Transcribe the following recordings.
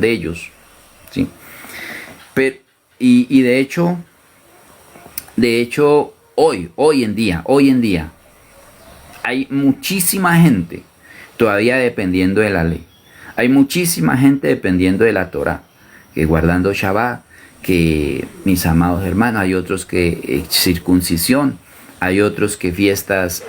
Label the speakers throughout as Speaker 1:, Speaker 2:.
Speaker 1: de ellos, ¿sí? Pero, y de hecho, hoy en día, hay muchísima gente todavía dependiendo de la ley. Hay muchísima gente dependiendo de la Torah, que guardando Shabbat, que mis amados hermanos, hay otros que circuncisión, hay otros que fiestas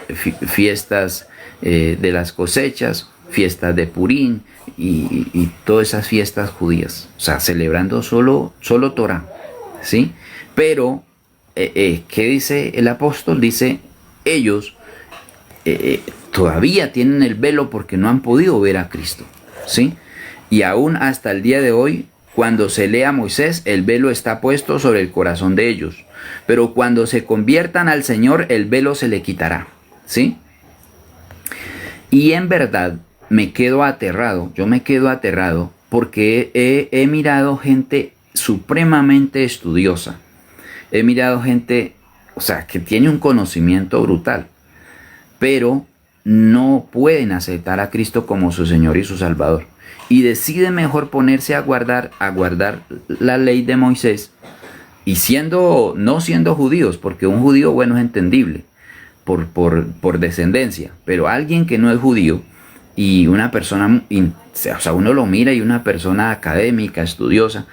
Speaker 1: de las cosechas, fiestas de Purín y todas esas fiestas judías, o sea, celebrando solo Torah, ¿sí? Pero, ¿qué dice el apóstol? Dice, ellos todavía tienen el velo porque no han podido ver a Cristo, ¿sí? Y aún hasta el día de hoy, cuando se lea a Moisés, el velo está puesto sobre el corazón de ellos. Pero cuando se conviertan al Señor, el velo se le quitará, ¿sí? Y en verdad, yo me quedo aterrado porque he mirado gente supremamente estudiosa. He mirado gente, o sea, que tiene un conocimiento brutal, pero no pueden aceptar a Cristo como su Señor y su Salvador. Y deciden mejor ponerse a guardar la ley de Moisés, y no siendo judíos, porque un judío, bueno, es entendible, por descendencia, pero alguien que no es judío, y una persona, o sea, uno lo mira y una persona académica, estudiosa,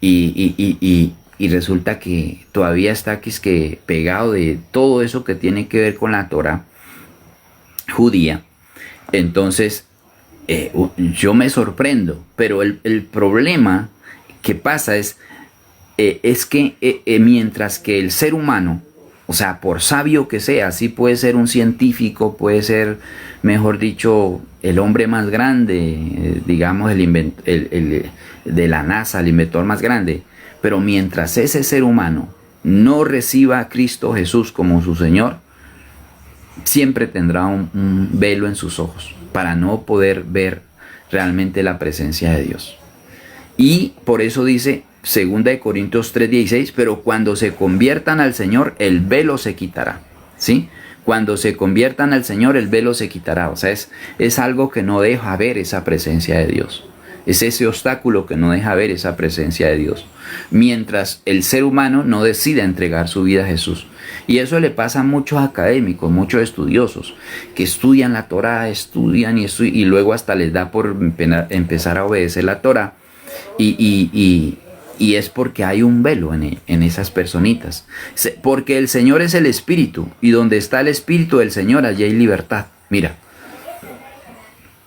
Speaker 1: y resulta que todavía está aquí es que pegado de todo eso que tiene que ver con la Torah judía. Entonces, yo me sorprendo, pero el problema que pasa es que mientras que el ser humano, o sea, por sabio que sea, sí puede ser un científico, puede ser, mejor dicho, el hombre más grande, digamos, de la NASA, el inventor más grande, pero mientras ese ser humano no reciba a Cristo Jesús como su Señor, siempre tendrá un velo en sus ojos para no poder ver realmente la presencia de Dios. Y por eso dice 2 Corintios 3:16, pero cuando se conviertan al Señor, el velo se quitará, ¿sí? Cuando se conviertan al Señor, el velo se quitará. O sea, es algo que no deja ver esa presencia de Dios. Es ese obstáculo que no deja ver esa presencia de Dios. Mientras el ser humano no decida entregar su vida a Jesús. Y eso le pasa a muchos académicos, muchos estudiosos, que estudian la Torah, estudian y luego hasta les da por empezar a obedecer la Torah. Y es porque hay un velo en esas personitas. Porque el Señor es el Espíritu, y donde está el Espíritu del Señor, allí hay libertad. Mira,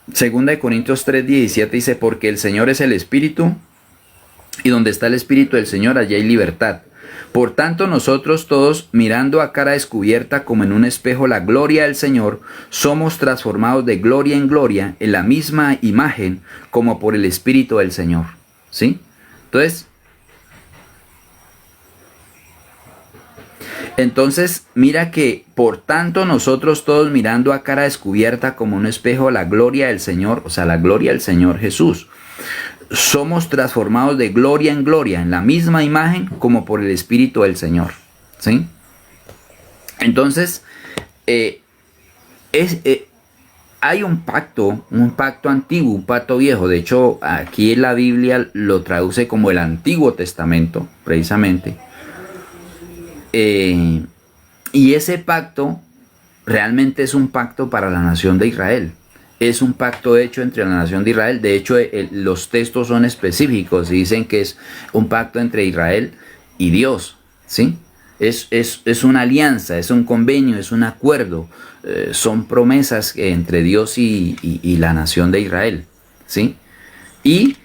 Speaker 1: 2 Corintios 3:17 dice, porque el Señor es el Espíritu, y donde está el Espíritu del Señor, allí hay libertad. Por tanto, nosotros todos, mirando a cara descubierta como en un espejo la gloria del Señor, somos transformados de gloria en gloria en la misma imagen como por el Espíritu del Señor. ¿Sí? Entonces, mira que por tanto nosotros todos mirando a cara descubierta como un espejo la gloria del Señor, o sea, la gloria del Señor Jesús, somos transformados de gloria en gloria en la misma imagen como por el Espíritu del Señor. ¿Sí? Entonces, hay un pacto antiguo, un pacto viejo. De hecho, aquí en la Biblia lo traduce como el Antiguo Testamento, precisamente. Y ese pacto realmente es un pacto para la nación de Israel. Es un pacto hecho entre la nación de Israel. De hecho, los textos son específicos y dicen que es un pacto entre Israel y Dios, ¿sí? Es una alianza, es un convenio, es un acuerdo. Son promesas entre Dios y la nación de Israel, ¿sí? Y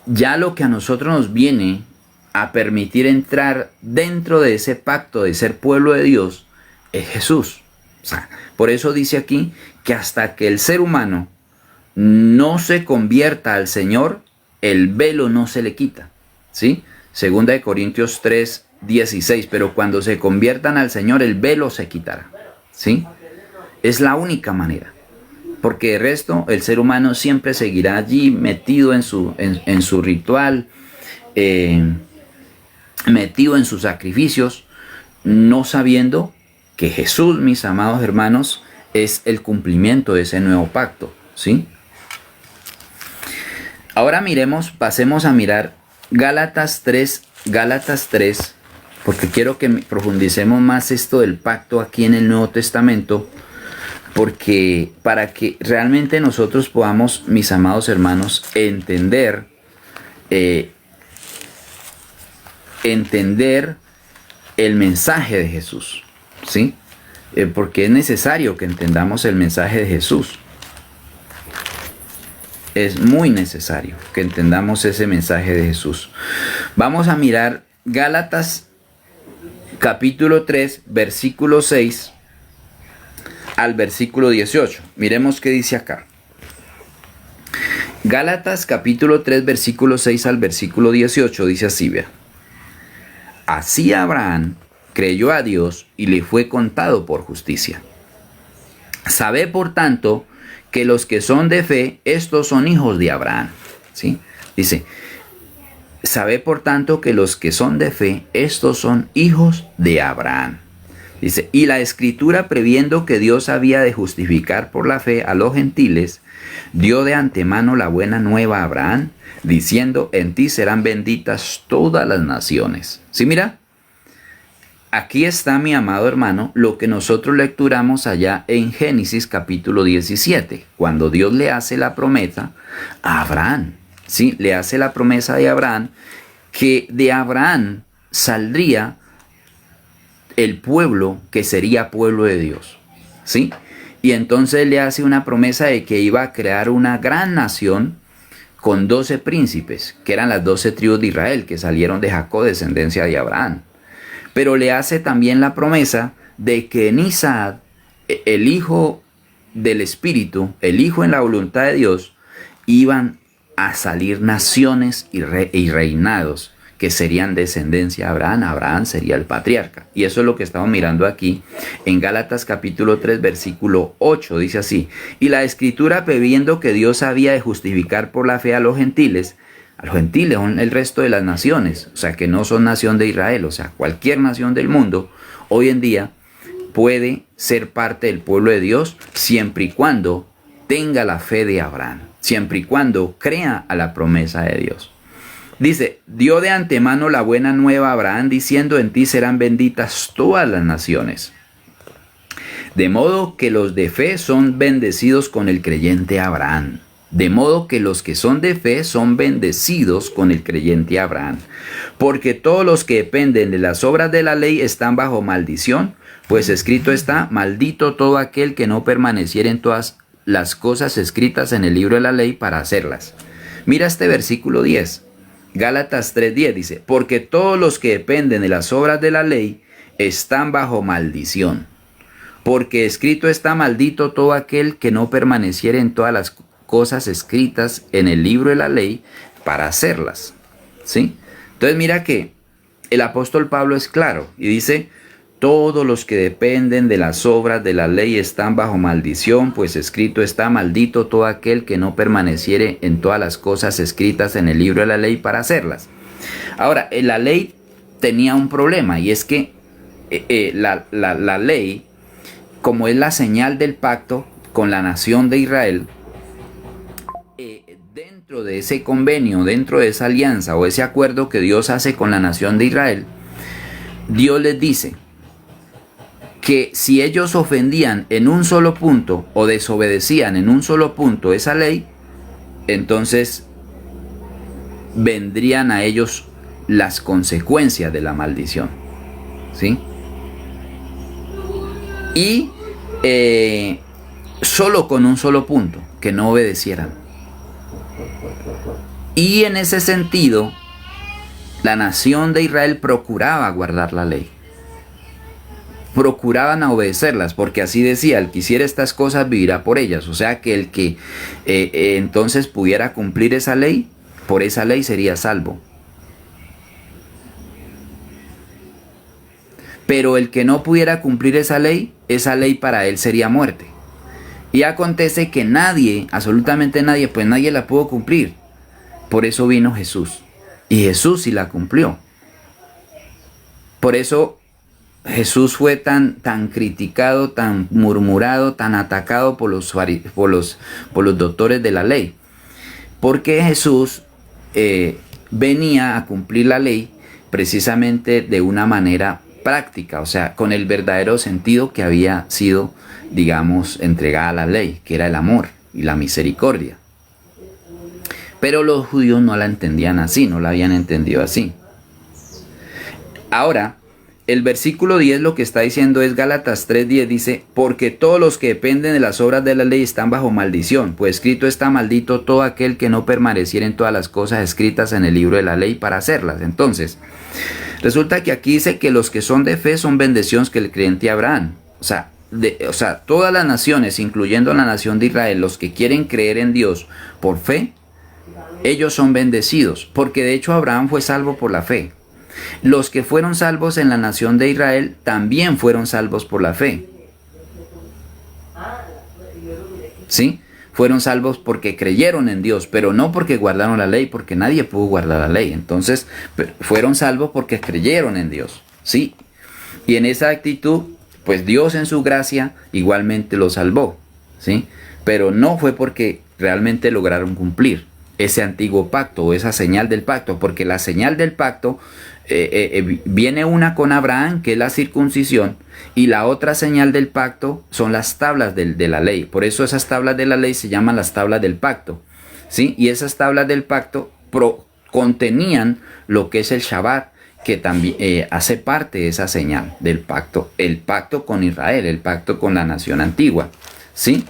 Speaker 1: ya lo que a nosotros nos viene a permitir entrar dentro de ese pacto de ser pueblo de Dios es Jesús. O sea, por eso dice aquí que hasta que el ser humano no se convierta al Señor, el velo no se le quita, ¿sí? 2 Corintios 3:16, pero cuando se conviertan al Señor, el velo se quitará, ¿sí? Es la única manera, porque de resto el ser humano siempre seguirá allí metido en su ritual, metido en sus sacrificios, no sabiendo que Jesús, mis amados hermanos, es el cumplimiento de ese nuevo pacto, ¿sí? Ahora pasemos a mirar Gálatas 3, porque quiero que profundicemos más esto del pacto aquí en el Nuevo Testamento, porque para que realmente nosotros podamos, mis amados hermanos, entender el mensaje de Jesús, ¿sí? Porque es necesario que entendamos el mensaje de Jesús. Es muy necesario que entendamos ese mensaje de Jesús. Vamos a mirar Gálatas capítulo 3, versículo 6 al versículo 18. Miremos qué dice acá. Gálatas capítulo 3, versículo 6 al versículo 18 dice así, vea. Así Abraham creyó a Dios y le fue contado por justicia. Sabe por tanto que los que son de fe, estos son hijos de Abraham. ¿Sí? Dice, sabe por tanto que los que son de fe, estos son hijos de Abraham. Dice, y la Escritura, previendo que Dios había de justificar por la fe a los gentiles, dio de antemano la buena nueva a Abraham, diciendo, en ti serán benditas todas las naciones. ¿Sí, mira? Aquí está, mi amado hermano, lo que nosotros lecturamos allá en Génesis capítulo 17, cuando Dios le hace la promesa a Abraham. ¿Sí? Le hace la promesa de Abraham, que de Abraham saldría el pueblo que sería pueblo de Dios, ¿sí? Y entonces le hace una promesa de que iba a crear una gran nación con 12 príncipes, que eran las 12 tribus de Israel, que salieron de Jacob, descendencia de Abraham. Pero le hace también la promesa de que en Isaac, el hijo del Espíritu, el hijo en la voluntad de Dios, iban a salir naciones y reinados que serían descendencia de Abraham. Abraham sería el patriarca. Y eso es lo que estamos mirando aquí en Gálatas capítulo 3, versículo 8. Dice así, y la Escritura, previendo que Dios había de justificar por la fe a los gentiles son el resto de las naciones, o sea, que no son nación de Israel, o sea, cualquier nación del mundo, hoy en día puede ser parte del pueblo de Dios siempre y cuando tenga la fe de Abraham, siempre y cuando crea a la promesa de Dios. Dice, dio de antemano la buena nueva a Abraham, diciendo, en ti serán benditas todas las naciones. De modo que los de fe son bendecidos con el creyente Abraham. De modo que los que son de fe son bendecidos con el creyente Abraham. Porque todos los que dependen de las obras de la ley están bajo maldición, pues escrito está, maldito todo aquel que no permaneciera en todas las cosas escritas en el libro de la ley para hacerlas. Mira este versículo 10. Gálatas 3:10 dice, porque todos los que dependen de las obras de la ley están bajo maldición. Porque escrito está, maldito todo aquel que no permaneciera en todas las cosas escritas en el libro de la ley para hacerlas. ¿Sí? Entonces mira que el apóstol Pablo es claro y dice, todos los que dependen de las obras de la ley están bajo maldición, pues escrito está, maldito todo aquel que no permaneciere en todas las cosas escritas en el libro de la ley para hacerlas. Ahora, la ley tenía un problema, y es que la ley, como es la señal del pacto con la nación de Israel, dentro de ese convenio, dentro de esa alianza o ese acuerdo que Dios hace con la nación de Israel, Dios les dice que si ellos ofendían en un solo punto o desobedecían en un solo punto esa ley, entonces vendrían a ellos las consecuencias de la maldición. ¿Sí? Y solo con un solo punto, que no obedecieran. Y en ese sentido, la nación de Israel procuraba guardar la ley. Procuraban obedecerlas, porque así decía, el que hiciera estas cosas vivirá por ellas. O sea que el que entonces pudiera cumplir esa ley, por esa ley sería salvo. Pero el que no pudiera cumplir esa ley para él sería muerte. Y acontece que nadie, absolutamente nadie, pues nadie la pudo cumplir. Por eso vino Jesús. Y Jesús sí la cumplió. Por eso Jesús fue tan criticado, tan murmurado, tan atacado por los doctores de la ley. porque Jesús venía a cumplir la ley precisamente de una manera práctica, o sea, con el verdadero sentido que había sido, digamos, entregada a la ley, que era el amor y la misericordia. Pero los judíos no la entendían así, no la habían entendido así. Ahora, el versículo 10 lo que está diciendo es Gálatas 3:10, dice, porque todos los que dependen de las obras de la ley están bajo maldición, pues escrito está maldito todo aquel que no permaneciera en todas las cosas escritas en el libro de la ley para hacerlas. Entonces, resulta que aquí dice que los que son de fe son bendiciones que el creyente Abraham. O sea, todas las naciones, incluyendo la nación de Israel, los que quieren creer en Dios por fe, ellos son bendecidos, porque de hecho Abraham fue salvo por la fe. Los que fueron salvos en la nación de Israel también fueron salvos por la fe. ¿Sí? Fueron salvos porque creyeron en Dios, pero no porque guardaron la ley, porque nadie pudo guardar la ley. Entonces, fueron salvos porque creyeron en Dios. ¿Sí? Y en esa actitud, pues Dios en su gracia igualmente los salvó. ¿Sí? Pero no fue porque realmente lograron cumplir ese antiguo pacto o esa señal del pacto, porque la señal del pacto viene una con Abraham, que es la circuncisión, y la otra señal del pacto son las tablas de la ley. Por eso esas tablas de la ley se llaman las tablas del pacto, ¿sí? Y esas tablas del pacto contenían lo que es el Shabbat, que también hace parte de esa señal del pacto, el pacto con Israel, el pacto con la nación antigua, ¿sí?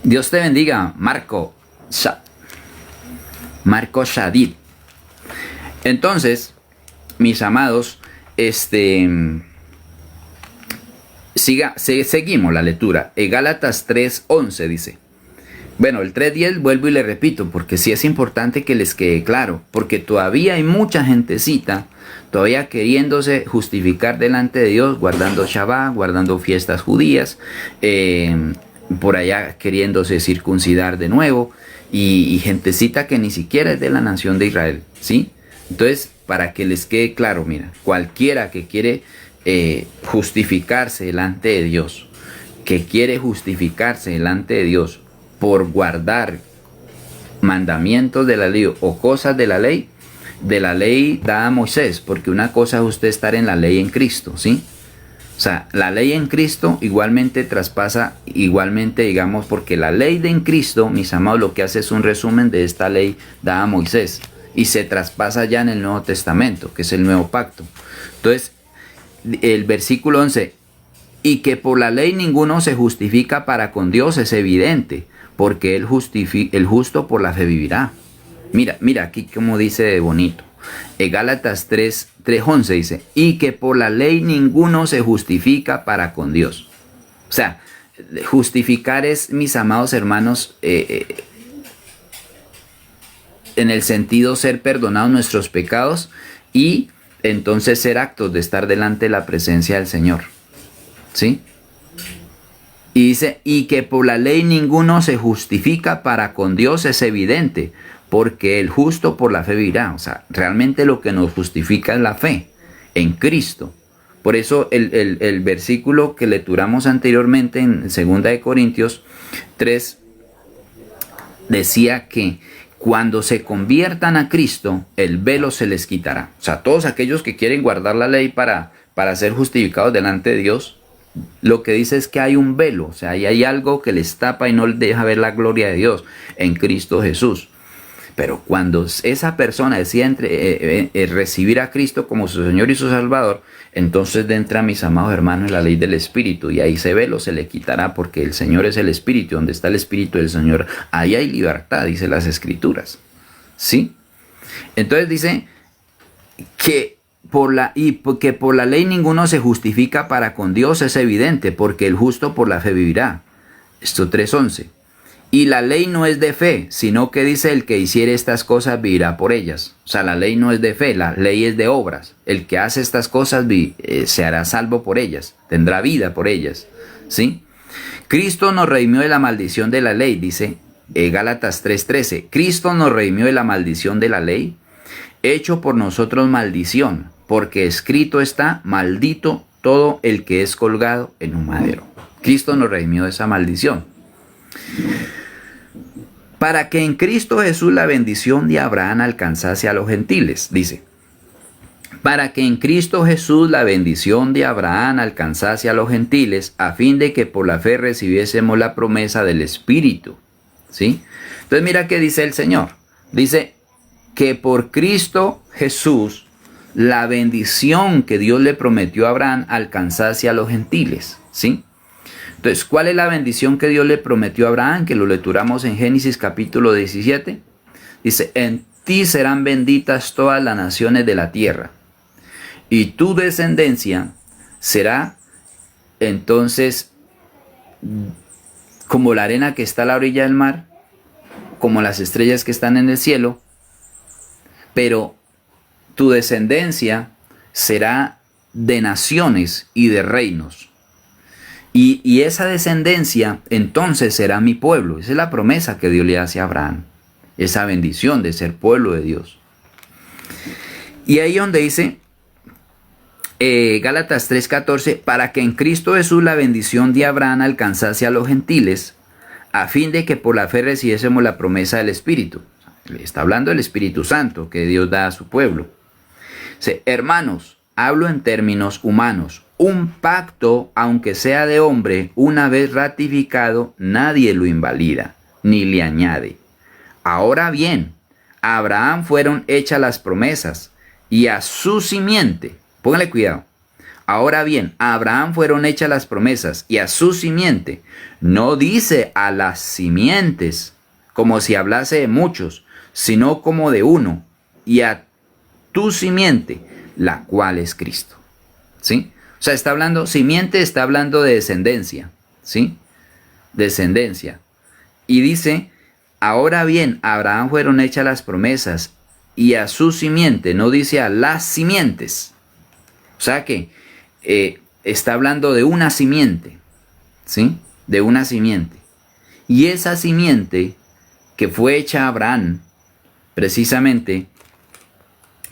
Speaker 1: Dios te bendiga, Marco Shadid. Entonces, mis amados, seguimos la lectura. Gálatas 3:11 dice. Bueno, el 3:10 vuelvo y le repito, porque sí es importante que les quede claro, porque todavía hay mucha gentecita todavía queriéndose justificar delante de Dios, guardando Shabbat, guardando fiestas judías, por allá queriéndose circuncidar de nuevo, y gentecita que ni siquiera es de la nación de Israel, ¿sí? Entonces, para que les quede claro, mira, cualquiera que quiere justificarse delante de Dios, que quiere justificarse delante de Dios por guardar mandamientos de la ley o cosas de la ley dada a Moisés, porque una cosa es usted estar en la ley en Cristo, ¿sí? O sea, la ley en Cristo igualmente traspasa, digamos, porque la ley de en Cristo, mis amados, lo que hace es un resumen de esta ley dada a Moisés y se traspasa ya en el Nuevo Testamento, que es el nuevo pacto. Entonces, el versículo 11, y que por la ley ninguno se justifica para con Dios, es evidente, porque el justo por la fe vivirá. Mira aquí como dice de bonito. Gálatas 3:11 dice, y que por la ley ninguno se justifica para con Dios. O sea, justificar es, mis amados hermanos, en el sentido ser perdonados nuestros pecados y entonces ser actos de estar delante de la presencia del Señor. ¿Sí? Y dice, y que por la ley ninguno se justifica para con Dios, es evidente, porque el justo por la fe vivirá. O sea, realmente lo que nos justifica es la fe en Cristo. Por eso el versículo que lecturamos anteriormente en 2 Corintios 3 decía que cuando se conviertan a Cristo, el velo se les quitará. O sea, todos aquellos que quieren guardar la ley para ser justificados delante de Dios, lo que dice es que hay un velo, o sea, hay algo que les tapa y no les deja ver la gloria de Dios en Cristo Jesús. Pero cuando esa persona decide recibir a Cristo como su Señor y su Salvador, entonces entra, mis amados hermanos, en la ley del Espíritu, y ahí ese velo se le quitará, porque el Señor es el Espíritu. Donde está el Espíritu del Señor, ahí hay libertad, dice las Escrituras. ¿Sí? Entonces dice que por la ley ninguno se justifica para con Dios, es evidente, porque el justo por la fe vivirá. Esto 3:11. Y la ley no es de fe, sino que dice el que hiciere estas cosas vivirá por ellas. O sea, la ley no es de fe, la ley es de obras. El que hace estas cosas se hará salvo por ellas, tendrá vida por ellas. ¿Sí? Cristo nos redimió de la maldición de la ley, dice Gálatas 3:13. Cristo nos redimió de la maldición de la ley, hecho por nosotros maldición, porque escrito está, maldito todo el que es colgado en un madero. Cristo nos redimió de esa maldición. Para que en Cristo Jesús la bendición de Abraham alcanzase a los gentiles, dice. Para que en Cristo Jesús la bendición de Abraham alcanzase a los gentiles, a fin de que por la fe recibiésemos la promesa del Espíritu. ¿Sí? Entonces mira qué dice el Señor. Dice que por Cristo Jesús la bendición que Dios le prometió a Abraham alcanzase a los gentiles. ¿Sí? Entonces, ¿cuál es la bendición que Dios le prometió a Abraham? Que lo lecturamos en Génesis capítulo 17. Dice, en ti serán benditas todas las naciones de la tierra, y tu descendencia será entonces como la arena que está a la orilla del mar, como las estrellas que están en el cielo, pero tu descendencia será de naciones y de reinos. Y esa descendencia entonces será mi pueblo. Esa es la promesa que Dios le hace a Abraham. Esa bendición de ser pueblo de Dios. Y ahí donde dice Gálatas 3:14, para que en Cristo Jesús la bendición de Abraham alcanzase a los gentiles, a fin de que por la fe recibiésemos la promesa del Espíritu. Está hablando del Espíritu Santo que Dios da a su pueblo. Dice, hermanos, hablo en términos humanos. Un pacto, aunque sea de hombre, una vez ratificado, nadie lo invalida, ni le añade. Ahora bien, a Abraham fueron hechas las promesas, y a su simiente, póngale cuidado. Ahora bien, a Abraham fueron hechas las promesas, y a su simiente. No dice a las simientes, como si hablase de muchos, sino como de uno, y a tu simiente, la cual es Cristo. ¿Sí? O sea, está hablando, simiente está hablando de descendencia, ¿sí? Descendencia. Y dice, ahora bien, a Abraham fueron hechas las promesas, y a su simiente, no dice a las simientes. O sea que está hablando de una simiente, ¿sí? De una simiente. Y esa simiente que fue hecha a Abraham, precisamente,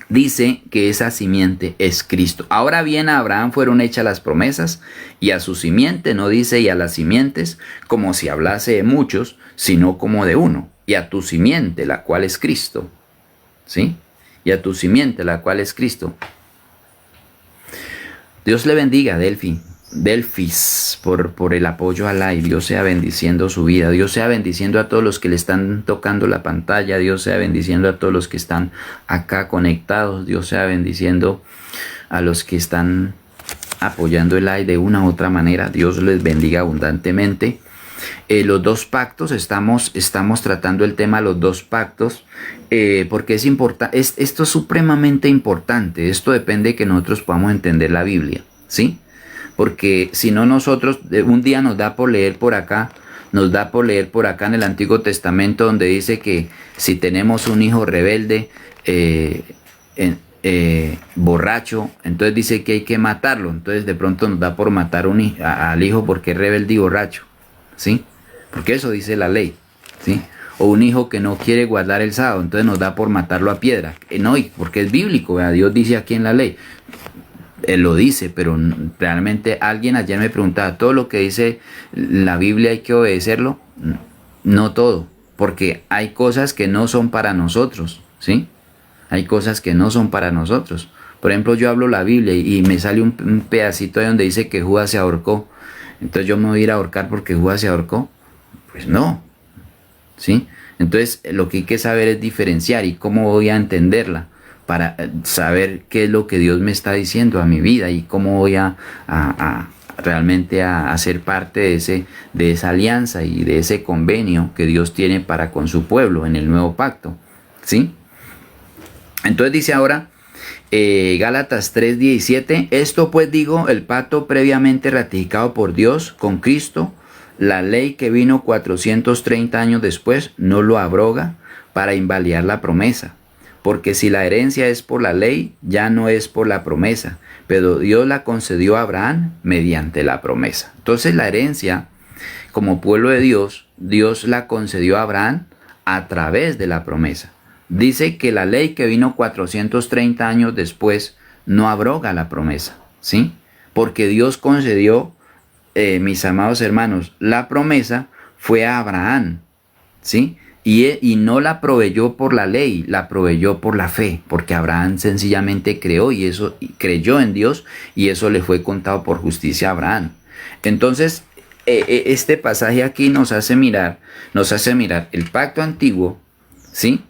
Speaker 1: dice que esa simiente es Cristo. Ahora bien, a Abraham fueron hechas las promesas, y a su simiente, no dice y a las simientes, como si hablase de muchos, sino como de uno. Y a tu simiente, la cual es Cristo. ¿Sí? Y a tu simiente, la cual es Cristo. Dios le bendiga, Delfis, por el apoyo al live. Dios sea bendiciendo su vida. Dios sea bendiciendo a todos los que le están tocando la pantalla. Dios sea bendiciendo a todos los que están acá conectados. Dios sea bendiciendo a los que están apoyando el live de una u otra manera. Dios les bendiga abundantemente. Los dos pactos, estamos tratando el tema de los dos pactos, porque es importante. Esto es supremamente importante. Esto depende de que nosotros podamos entender la Biblia, ¿sí? Porque si no, nosotros un día nos da por leer por acá en el Antiguo Testamento, donde dice que si tenemos un hijo rebelde, borracho, entonces dice que hay que matarlo. Entonces de pronto nos da por matar al hijo porque es rebelde y borracho, ¿sí? Porque eso dice la ley, ¿sí? O un hijo que no quiere guardar el sábado, entonces nos da por matarlo a piedra. No, porque es bíblico, ¿verdad? Dios dice aquí en la ley. Él lo dice, pero realmente alguien ayer me preguntaba, ¿todo lo que dice la Biblia hay que obedecerlo? No todo, porque hay cosas que no son para nosotros, ¿sí? Hay cosas que no son para nosotros. Por ejemplo, yo hablo la Biblia y me sale un pedacito ahí donde dice que Judas se ahorcó. Entonces yo me voy a ir a ahorcar porque Judas se ahorcó. Pues no, ¿sí? Entonces lo que hay que saber es diferenciar y cómo voy a entenderla, para saber qué es lo que Dios me está diciendo a mi vida y cómo voy a realmente a ser parte de esa alianza y de ese convenio que Dios tiene para con su pueblo en el nuevo pacto, ¿sí? Entonces dice ahora Gálatas 3:17, esto pues digo, el pacto previamente ratificado por Dios con Cristo, la ley que vino 430 años después, no lo abroga para invalidar la promesa. Porque si la herencia es por la ley, ya no es por la promesa, pero Dios la concedió a Abraham mediante la promesa. Entonces la herencia, como pueblo de Dios, Dios la concedió a Abraham a través de la promesa. Dice que la ley que vino 430 años después no abroga la promesa, ¿sí? Porque Dios concedió, mis amados hermanos, la promesa fue a Abraham, ¿sí? Y no la proveyó por la ley, la proveyó por la fe, porque Abraham sencillamente creyó en Dios y eso le fue contado por justicia a Abraham. Entonces, este pasaje aquí nos hace mirar el pacto antiguo, ¿sí?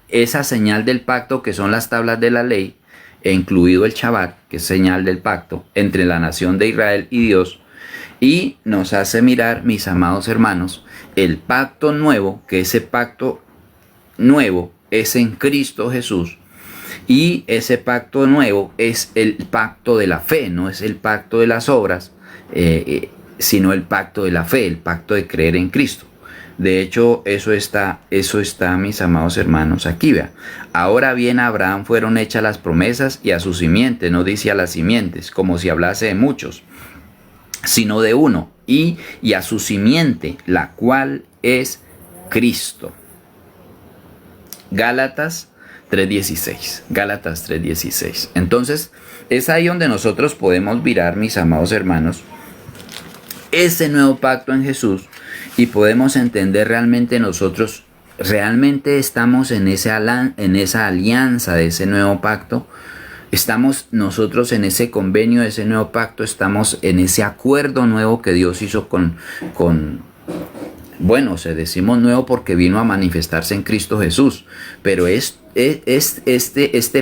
Speaker 1: Esa señal del pacto que son las tablas de la ley, e incluido el Shabbat, que es señal del pacto entre la nación de Israel y Dios, y nos hace mirar, mis amados hermanos, el pacto nuevo, que ese pacto nuevo es en Cristo Jesús, y ese pacto nuevo es el pacto de la fe, no es el pacto de las obras, sino el pacto de la fe, el pacto de creer en Cristo. De hecho, eso está, mis amados hermanos, aquí vea. Ahora bien, a Abraham fueron hechas las promesas y a su simiente, no dice a las simientes, como si hablase de muchos, sino de uno, y a su simiente, la cual es Cristo. Gálatas 3:16. Gálatas 3:16. Entonces, es ahí donde nosotros podemos mirar, mis amados hermanos, ese nuevo pacto en Jesús, y podemos entender realmente nosotros, realmente estamos en esa alianza de ese nuevo pacto. Estamos nosotros en ese convenio de ese nuevo pacto, estamos en ese acuerdo nuevo que Dios hizo se decimos nuevo porque vino a manifestarse en Cristo Jesús, pero este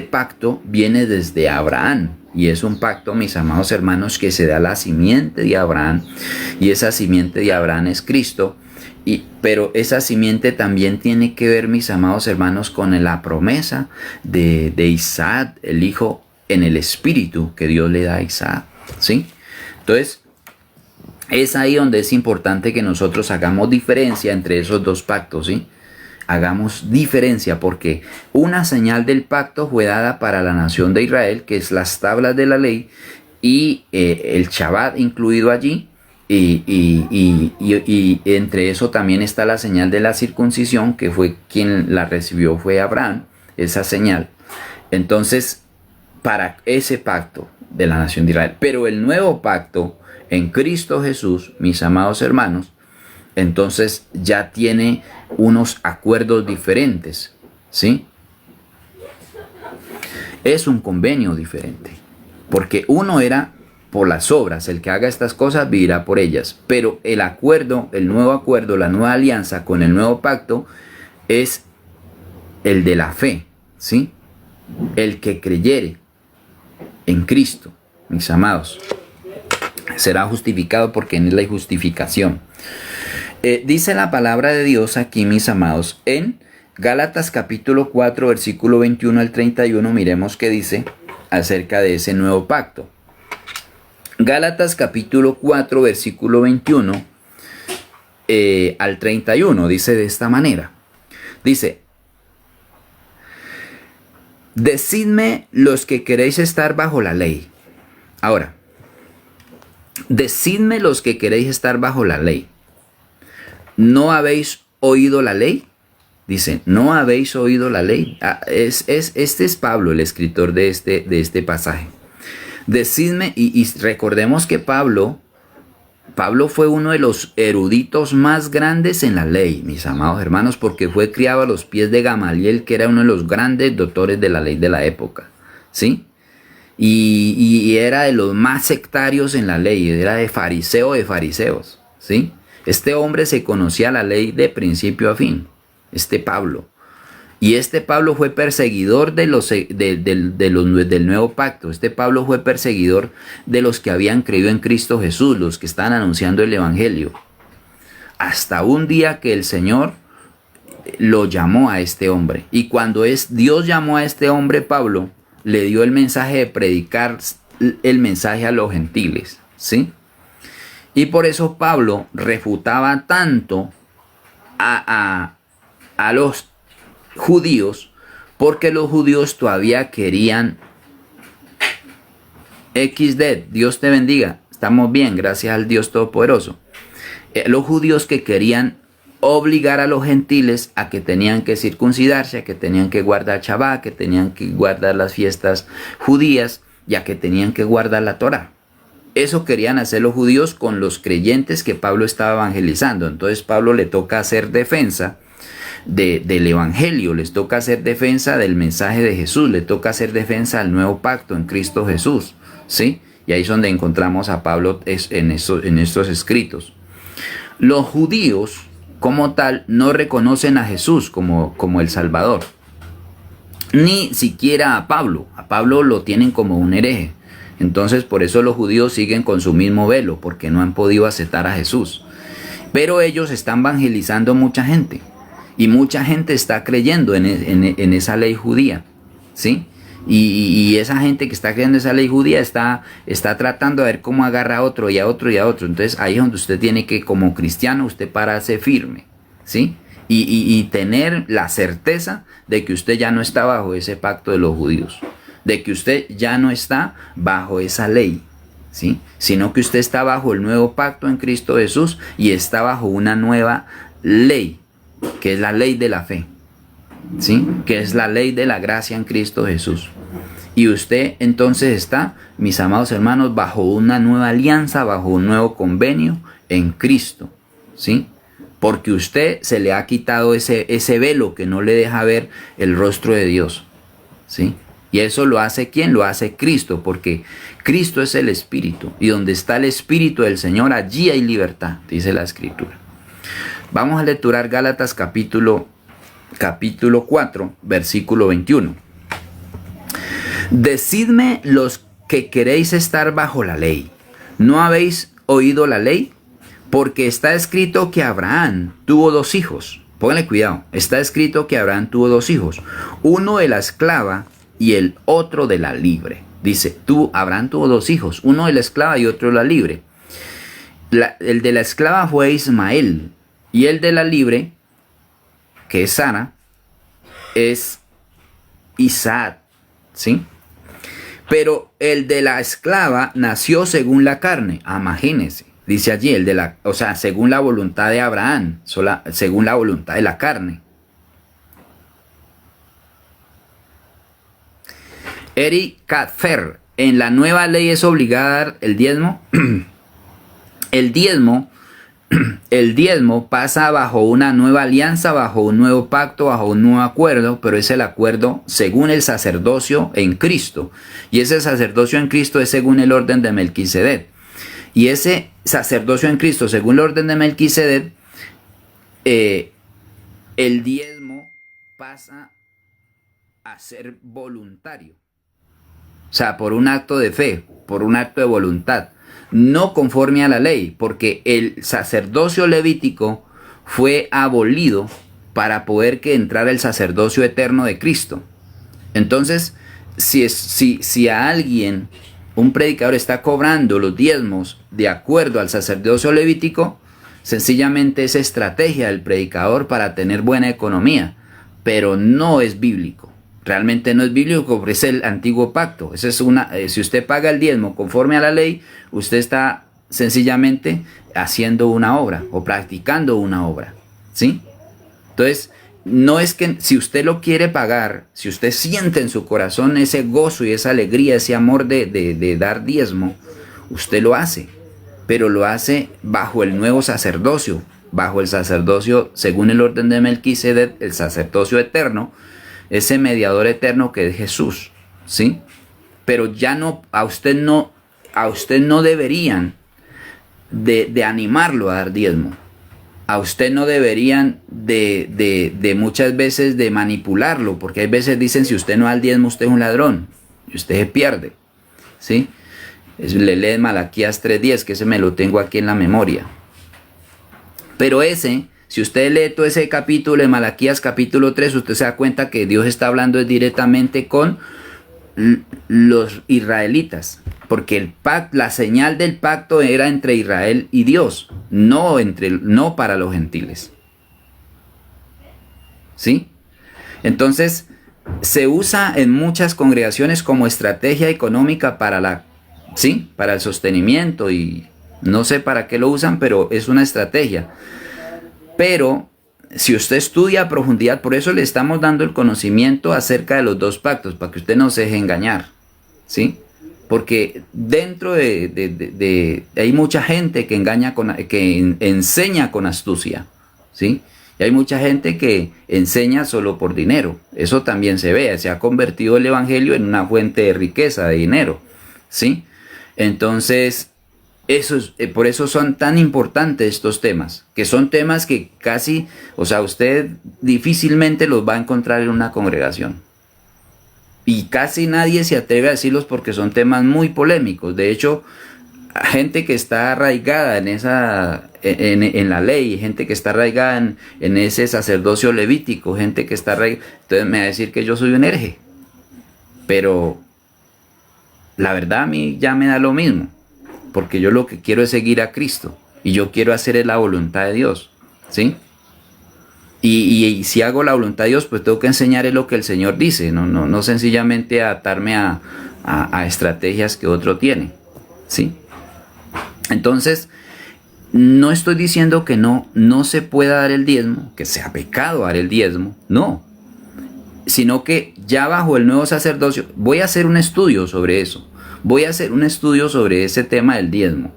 Speaker 1: pacto viene desde Abraham, y es un pacto, mis amados hermanos, que se da a la simiente de Abraham, y esa simiente de Abraham es Cristo. Pero esa simiente también tiene que ver, mis amados hermanos, con la promesa de Isaac, el hijo, en el espíritu que Dios le da a Isaac, ¿sí? Entonces, es ahí donde es importante que nosotros hagamos diferencia entre esos dos pactos, ¿sí? Hagamos diferencia, porque una señal del pacto fue dada para la nación de Israel, que es las tablas de la ley, y el Shabbat incluido allí. Y entre eso también está la señal de la circuncisión, que fue quien la recibió, fue Abraham, esa señal. Entonces, para ese pacto de la nación de Israel. Pero el nuevo pacto en Cristo Jesús, mis amados hermanos, entonces ya tiene unos acuerdos diferentes, ¿sí? Es un convenio diferente, porque uno era por las obras, el que haga estas cosas vivirá por ellas, pero el nuevo acuerdo, la nueva alianza con el nuevo pacto es el de la fe, ¿sí? El que creyere en Cristo, mis amados, será justificado, porque en él hay justificación. Dice la palabra de Dios aquí, mis amados, en Gálatas capítulo 4, versículo 21 al 31, miremos qué dice acerca de ese nuevo pacto. Gálatas capítulo 4, versículo 21 al 31, dice de esta manera. Dice: decidme los que queréis estar bajo la ley. Ahora, decidme los que queréis estar bajo la ley. ¿No habéis oído la ley? Dice, ¿no habéis oído la ley? Este es Pablo, el escritor de este pasaje. Decidme, y recordemos que Pablo fue uno de los eruditos más grandes en la ley, mis amados hermanos, porque fue criado a los pies de Gamaliel, que era uno de los grandes doctores de la ley de la época, ¿sí? Y era de los más sectarios en la ley, era de fariseo de fariseos, ¿sí? Este hombre se conocía la ley de principio a fin, este Pablo. Y este Pablo fue perseguidor del nuevo pacto. Este Pablo fue perseguidor de los que habían creído en Cristo Jesús, los que estaban anunciando el evangelio. Hasta un día que el Señor lo llamó a este hombre. Y cuando Dios llamó a este hombre, Pablo, le dio el mensaje de predicar el mensaje a los gentiles, ¿sí? Y por eso Pablo refutaba tanto a los judíos, porque los judíos todavía querían XD, Dios te bendiga, estamos bien, gracias al Dios Todopoderoso. Los judíos que querían obligar a los gentiles a que tenían que circuncidarse, a que tenían que guardar Shabbat, que tenían que guardar las fiestas judías y a que tenían que guardar la Torá. Eso querían hacer los judíos con los creyentes que Pablo estaba evangelizando. Entonces Pablo le toca hacer defensa del evangelio, les toca hacer defensa del mensaje de Jesús, le toca hacer defensa del nuevo pacto en Cristo Jesús, ¿sí? Y ahí es donde encontramos a Pablo en estos escritos. Los judíos, como tal, no reconocen a Jesús como el Salvador, ni siquiera a Pablo. A Pablo lo tienen como un hereje. Entonces, por eso los judíos siguen con su mismo velo, porque no han podido aceptar a Jesús. Pero ellos están evangelizando a mucha gente, y mucha gente está creyendo en esa ley judía, ¿sí? Y esa gente que está creyendo en esa ley judía está tratando de ver cómo agarra a otro y a otro y a otro. Entonces ahí es donde usted tiene que, como cristiano, usted pararse firme, ¿sí? Y tener la certeza de que usted ya no está bajo ese pacto de los judíos, de que usted ya no está bajo esa ley, ¿sí? Sino que usted está bajo el nuevo pacto en Cristo Jesús y está bajo una nueva ley, que es la ley de la fe, ¿sí? Que es la ley de la gracia en Cristo Jesús. Y usted entonces está, mis amados hermanos, bajo una nueva alianza, bajo un nuevo convenio en Cristo, ¿sí? Porque usted se le ha quitado ese velo que no le deja ver el rostro de Dios, ¿sí? Y eso lo hace ¿quién? Lo hace Cristo, porque Cristo es el Espíritu, y donde está el Espíritu del Señor, allí hay libertad, dice la Escritura. Vamos a lecturar Gálatas capítulo 4, versículo 21. Decidme los que queréis estar bajo la ley, ¿no habéis oído la ley? Porque está escrito que Abraham tuvo 2 hijos. Pónganle cuidado, está escrito que Abraham tuvo 2 hijos, uno de la esclava y el otro de la libre. Dice, Abraham tuvo 2 hijos, uno de la esclava y otro de la libre. El de la esclava fue Ismael, y el de la libre, que es Sara, es Isaac, ¿sí? Pero el de la esclava nació según la carne. Imagínense, dice allí, según la voluntad de Abraham, según la voluntad de la carne. Eric Katfer, en la nueva ley es obligado a dar el diezmo. El diezmo pasa bajo una nueva alianza, bajo un nuevo pacto, bajo un nuevo acuerdo, pero es el acuerdo según el sacerdocio en Cristo. Y ese sacerdocio en Cristo es según el orden de Melquisedec. Y ese sacerdocio en Cristo, según el orden de Melquisedec, el diezmo pasa a ser voluntario. O sea, por un acto de fe, por un acto de voluntad. No conforme a la ley, porque el sacerdocio levítico fue abolido para poder que entrara el sacerdocio eterno de Cristo. Entonces, si a alguien, un predicador, está cobrando los diezmos de acuerdo al sacerdocio levítico, sencillamente es estrategia del predicador para tener buena economía, pero no es bíblico. Realmente no es bíblico, porque es el antiguo pacto. Eso es si usted paga el diezmo conforme a la ley, usted está sencillamente haciendo una obra o practicando una obra, ¿sí? Entonces, no es que si usted lo quiere pagar, si usted siente en su corazón ese gozo y esa alegría, ese amor de dar diezmo, usted lo hace, pero lo hace bajo el nuevo sacerdocio, bajo el sacerdocio según el orden de Melquisedec, el sacerdocio eterno, ese mediador eterno que es Jesús, ¿sí? Pero ya no, a usted no deberían de animarlo a dar diezmo. A usted no deberían de muchas veces de manipularlo, porque hay veces dicen, si usted no da el diezmo, usted es un ladrón, y usted se pierde, ¿sí? Le lee Malaquías 3:10, que ese me lo tengo aquí en la memoria. Pero si usted lee todo ese capítulo de Malaquías capítulo 3, usted se da cuenta que Dios está hablando directamente con los israelitas, porque la señal del pacto era entre Israel y Dios, no para los gentiles, ¿sí? Entonces se usa en muchas congregaciones como estrategia económica para el sostenimiento, y no sé para qué lo usan, pero es una estrategia. Pero si usted estudia a profundidad, por eso le estamos dando el conocimiento acerca de los 2 pactos, para que usted no se deje engañar, ¿sí? Porque dentro hay mucha gente que engaña que enseña con astucia, ¿sí? Y hay mucha gente que enseña solo por dinero. Eso también se ve. Se ha convertido el evangelio en una fuente de riqueza, de dinero, ¿sí? Entonces, por eso son tan importantes estos temas, que son temas que casi, o sea, usted difícilmente los va a encontrar en una congregación. Y casi nadie se atreve a decirlos porque son temas muy polémicos. De hecho, gente que está arraigada en la ley, gente que está arraigada en ese sacerdocio levítico, gente que está arraigada, entonces me va a decir que yo soy un hereje. Pero la verdad a mí ya me da lo mismo, porque yo lo que quiero es seguir a Cristo y yo quiero hacer la voluntad de Dios, ¿sí? Y si hago la voluntad de Dios, pues tengo que enseñarle lo que el Señor dice, no sencillamente atarme a estrategias que otro tiene, ¿sí? Entonces, no estoy diciendo que no se pueda dar el diezmo, que sea pecado dar el diezmo, no. Sino que ya bajo el nuevo sacerdocio, voy a hacer un estudio sobre eso, voy a hacer un estudio sobre ese tema del diezmo,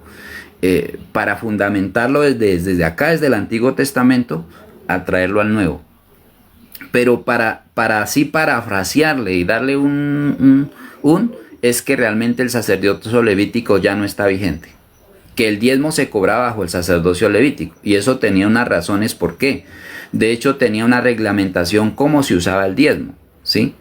Speaker 1: para fundamentarlo desde acá, desde el Antiguo Testamento, a traerlo al Nuevo. Pero para así parafrasearle y darle es que realmente el sacerdocio levítico ya no está vigente. Que el diezmo se cobraba bajo el sacerdocio levítico. Y eso tenía unas razones por qué. De hecho, tenía una reglamentación cómo se usaba el diezmo, ¿sí?